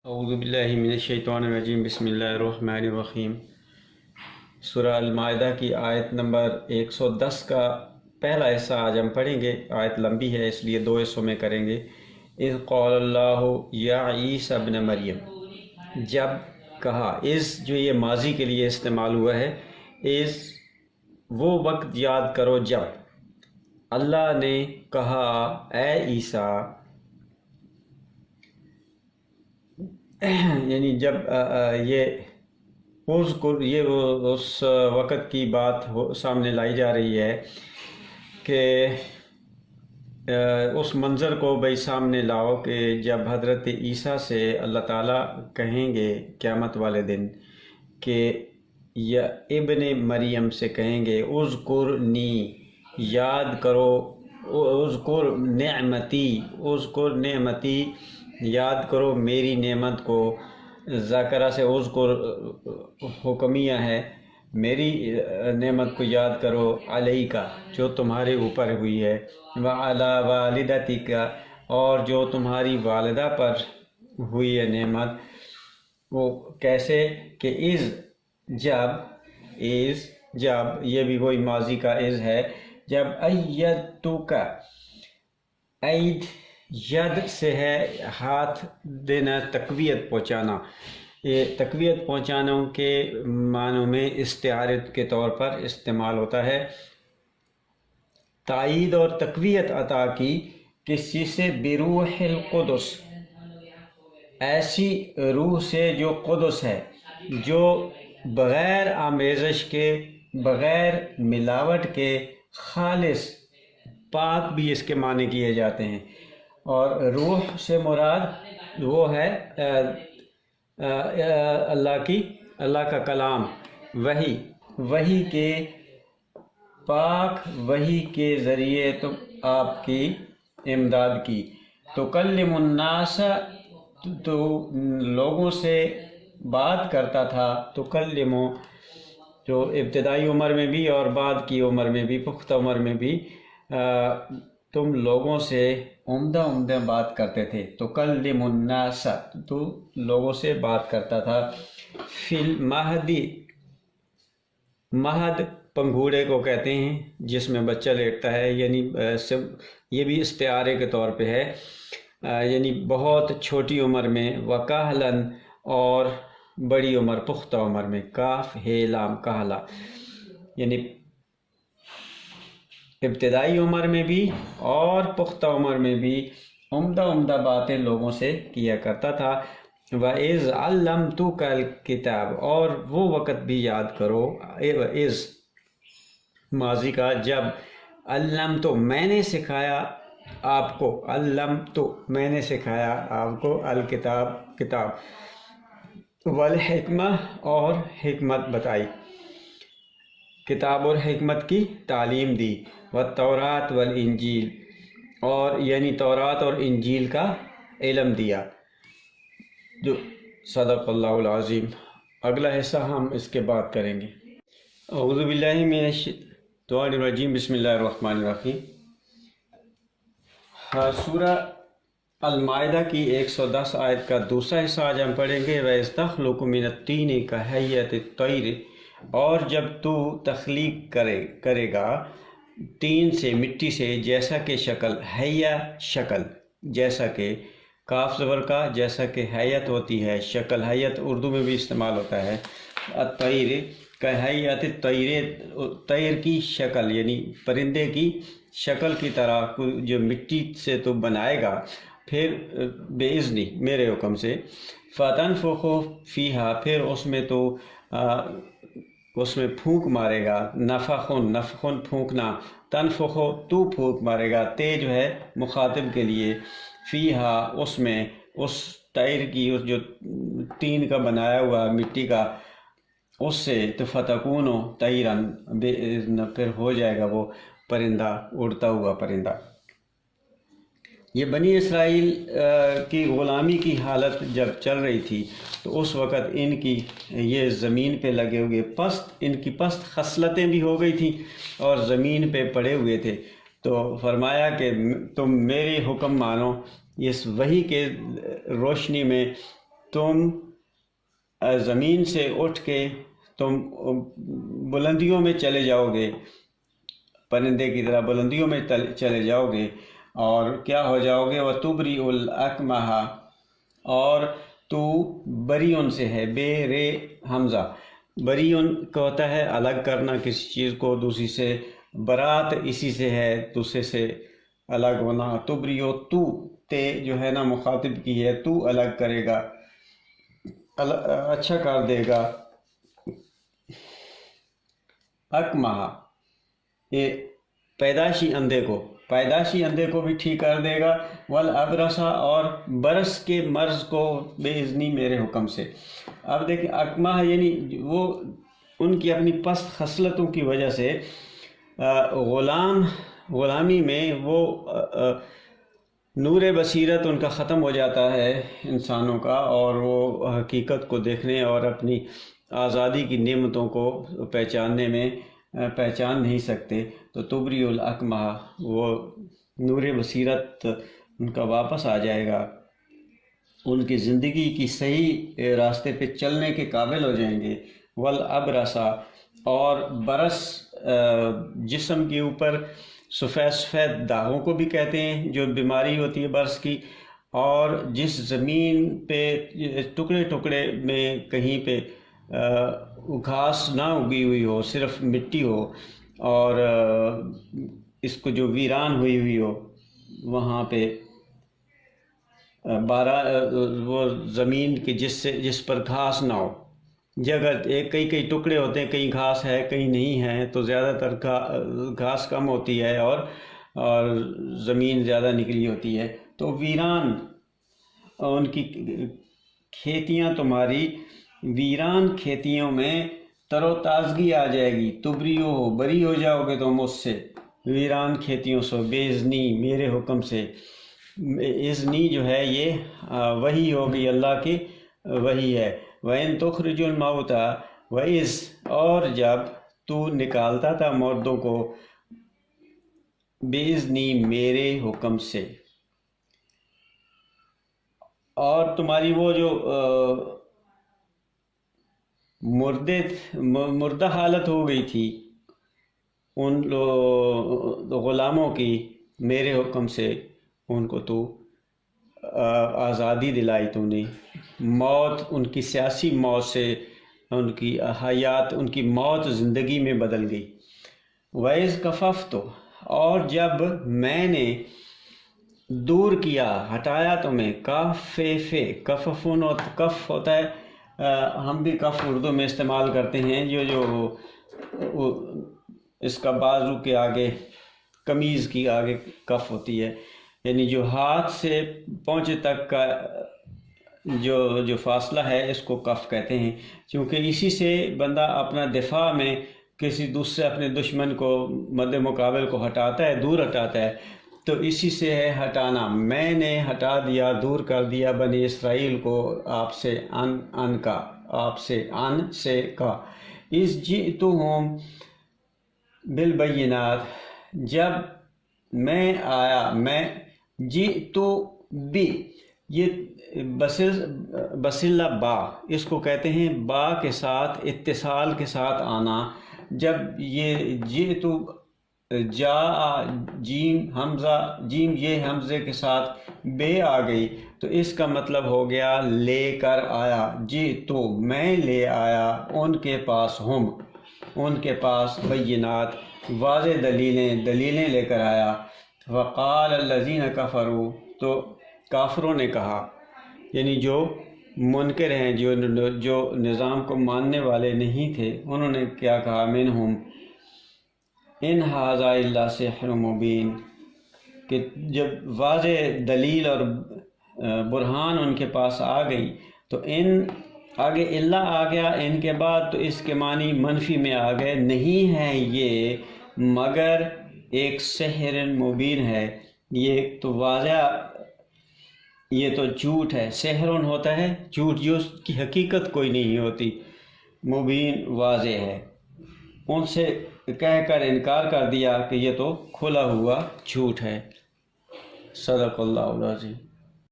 اعوذ باللہ من الشیطان الرجیم بسم اللہ الرحمن الرحیم۔ سورہ المائدہ کی آیت نمبر 110 کا پہلا حصہ آج ہم پڑھیں گے۔ آیت لمبی ہے اس لیے دو حصوں میں کریں گے۔ اذ قال اللہ یا عیسی ابن مریم، جب کہا، اس جو یہ ماضی کے لیے استعمال ہوا ہے، اس وہ وقت یاد کرو جب اللہ نے کہا اے عیسیٰ، یعنی جب یہ اس وقت کی بات سامنے لائی جا رہی ہے کہ اس منظر کو بھائی سامنے لاؤ کہ جب حضرت عیسیٰ سے اللہ تعالیٰ کہیں گے قیامت والے دن کہ یا ابن مریم سے کہیں گے اذکرنی، یاد کرو، اذکر نعمتی، یاد کرو میری نعمت کو۔ ذاکرہ سے اذکر حکمیہ ہے، میری نعمت کو یاد کرو، علیکا جو تمہارے اوپر ہوئی ہے، وعلی والدتک اور جو تمہاری والدہ پر ہوئی ہے نعمت۔ وہ کیسے کہ جب یہ بھی وہی ماضی کا از ہے، جب ایدتک، اید ید سے ہے ہاتھ دینا، تقویت پہنچانا۔ یہ تقویت پہنچانا کے معنوں میں استعارت کے طور پر استعمال ہوتا ہے۔ تائید اور تقویت عطا کی کس چیز سے؟ بروح القدس، ایسی روح سے جو قدس ہے، جو بغیر آمیزش کے، بغیر ملاوٹ کے، خالص پاک بھی اس کے معنی کیے جاتے ہیں۔ اور روح سے مراد وہ ہے اللہ کا کلام، وحی کے پاک وحی کے ذریعے تم آپ کی امداد کی۔ تکلم الناس، تو لوگوں سے بات کرتا تھا، تکلم جو ابتدائی عمر میں بھی اور بعد کی عمر میں بھی، پختہ عمر میں بھی تم لوگوں سے عمدہ بات کرتے تھے۔ تکلم الناس، تو لوگوں سے بات کرتا تھا۔ فی المہدی، مہد پنگھوڑے کو کہتے ہیں جس میں بچہ لیٹتا ہے، یعنی یہ بھی استعارے کے طور پہ ہے، یعنی بہت چھوٹی عمر میں، وکہلن اور بڑی عمر، پختہ عمر میں، کاف ہے لام کہلا، یعنی ابتدائی عمر میں بھی اور پختہ عمر میں بھی عمدہ باتیں لوگوں سے کیا کرتا تھا۔ وَإِذْ عَلَّمْتُكَ الْكِتَابَ، اور وہ وقت بھی یاد کرو، از ماضی کا، جب علمت، میں نے سکھایا آپ کو، علمت میں نے سکھایا آپ کو، الکتاب کتاب، والحکمہ اور حکمت بتائی، کتاب اور حکمت کی تعلیم دی، والتورات والانجیل، اور یعنی تورات اور انجیل کا علم دیا۔ جو صدق اللہ العظیم۔ اگلا حصہ ہم اس کے بعد کریں گے۔ اعوذ باللہ من الشیطان الرجیم بسم اللہ الرحمن الرحیم۔ سورہ المائدہ کی 110 آیت کا دوسرا حصہ آج ہم پڑھیں گے۔ وَإِذْ تَخْلُقُ مِنَ الطِّينِ كَهَيْئَةِ الطَّيْرِ، اور جب تو تخلیق کرے گا تین سے، مٹی سے، جیسا کہ شکل، حیہ شکل، جیسا کہ، کاف زبر کا، جیسا کہ حیت ہوتی ہے، شکل، حیت اردو میں بھی استعمال ہوتا ہے۔ الطیر کہیت الطیر، طیر کی شکل یعنی پرندے کی شکل کی طرح جو مٹی سے تو بنائے گا، پھر بِإِذْنِ، میرے حکم سے، فَتَنْفُخُ فِيهَا، پھر اس میں تو اس میں پھونک مارے گا، نفخن پھونکنا، تنفخ تو پھونک مارے گا، تے جو ہے مخاطب کے لیے، فیہا اس میں، اس طیر کی، اس جو تین کا بنایا ہوا مٹی کا، اس سے، تو فتکون طیرن، پھر ہو جائے گا وہ پرندہ، اڑتا ہوا پرندہ۔ یہ بنی اسرائیل کی غلامی کی حالت جب چل رہی تھی تو اس وقت ان کی یہ زمین پہ لگے ہوئے ان کی پست خصلتیں بھی ہو گئی تھیں اور زمین پہ پڑے ہوئے تھے، تو فرمایا کہ تم میری حکم مانو، اس وحی کے روشنی میں تم زمین سے اٹھ کے تم بلندیوں میں چلے جاؤ گے، پرندے کی طرح بلندیوں میں چلے جاؤ گے، اور کیا ہو جاؤ گے؟ وَتُبْرِئُ الْأَكْمَحَ، اور تو بریون سے ہے، بے رے حمزہ، بریون کا ہوتا ہے الگ کرنا کسی چیز کو دوسری سے، برات اسی سے ہے دوسرے سے الگ ہونا، تبریو تو تے جو ہے نا مخاطب کی ہے، تو الگ کرے گا، اچھا کر دے گا، اکمہا یہ پیدائشی اندھے کو بھی ٹھیک کر دے گا، والابرسا، اور برس کے مرض کو بے اذنی میرے حکم سے۔ اب دیکھیں اکمہ یعنی وہ ان کی اپنی پست خصلتوں کی وجہ سے غلامی میں وہ نور بصیرت ان کا ختم ہو جاتا ہے انسانوں کا، اور وہ حقیقت کو دیکھنے اور اپنی آزادی کی نعمتوں کو پہچاننے میں پہچان نہیں سکتے، تو تبری الاکمہ، وہ نور بصیرت ان کا واپس آ جائے گا، ان کی زندگی کی صحیح راستے پہ چلنے کے قابل ہو جائیں گے، والابرسا، اور برس جسم کے اوپر سفید داغوں کو بھی کہتے ہیں جو بیماری ہوتی ہے برس کی، اور جس زمین پہ ٹکڑے ٹکڑے میں کہیں پہ گھاس نہ اگی ہوئی ہو، صرف مٹی ہو، اور اس کو جو ویران ہوئی ہو، وہاں پہ وہ زمین کی جس پر گھاس نہ ہو، جگہ کئی ٹکڑے ہوتے ہیں، کہیں گھاس ہے کہیں نہیں ہے، تو زیادہ تر گھاس کم ہوتی ہے اور زمین زیادہ نکلی ہوتی ہے، تو ویران ان کی کھیتیاں، تمہاری ویران کھیتیوں میں تر و تازگی آ جائے گی، بری ہو جاؤ گے تم اس سے، ویران کھیتیوں سے، بے اذنی میرے حکم سے۔ اذنی جو ہے یہ وحی ہوگی، اللہ کی وحی ہے۔ وَإِن تُخْرِجُ الْمَوْتَى وَإِذْ، اور جب تو نکالتا تھا مردوں کو، بِإِذْنِی میرے حکم سے، اور تمہاری وہ جو مردہ حالت ہو گئی تھی ان غلاموں کی، میرے حکم سے ان کو تو آزادی دلائی تو نے، موت ان کی سیاسی موت سے ان کی حیات، ان کی موت زندگی میں بدل گئی۔ وَإِذْ كَفَفْتُ، اور جب میں نے دور کیا، ہٹایا تمہیں، کففون اور کف ہوتا ہے، ہم بھی کف اردو میں استعمال کرتے ہیں، جو اس کا بازو کے آگے، قمیض کی آگے کف ہوتی ہے، یعنی جو ہاتھ سے پہنچے تک کا جو فاصلہ ہے، اس کو کف کہتے ہیں، کیونکہ اسی سے بندہ اپنا دفاع میں کسی دوسرے اپنے دشمن کو مد مقابل کو ہٹاتا ہے، دور ہٹاتا ہے، تو اسی سے ہے ہٹانا۔ میں نے ہٹا دیا، دور کر دیا بنی اسرائیل کو آپ سے، آپ سے کا، اِذْ جِئْتُهُم بالبینات، جب میں آیا، میں جئتو بی، یہ بسلہ با، اس کو کہتے ہیں با کے ساتھ اتصال کے ساتھ آنا، جب یہ جئتو جا جیم حمزہ، جیم یہ حمزے کے ساتھ بے آ گئی، تو اس کا مطلب ہو گیا لے کر آیا، جئتو میں لے آیا، ان کے پاس ان کے پاس بینات، واضح دلیلیں لے کر آیا۔ وقال الذین کفروا، تو کافروں نے کہا، یعنی جو منکر ہیں، جو نظام کو ماننے والے نہیں تھے، انہوں نے کیا کہا، منہم ان ھذا الا سحر مبین، کہ جب واضح دلیل اور برہان ان کے پاس آ گئی، تو ان آگے اللہ آ گیا ان کے بعد، تو اس کے معنی منفی میں آ گئے، نہیں ہے یہ مگر ایک سحر مبین ہے، یہ تو واضح، یہ تو جھوٹ ہے، سحر ہوتا ہے جھوٹ، جو اس کی حقیقت کوئی نہیں ہوتی، مبین واضح ہے، ان سے کہہ کر انکار کر دیا کہ یہ تو کھلا ہوا جھوٹ ہے۔ صدق اللہ العظیم۔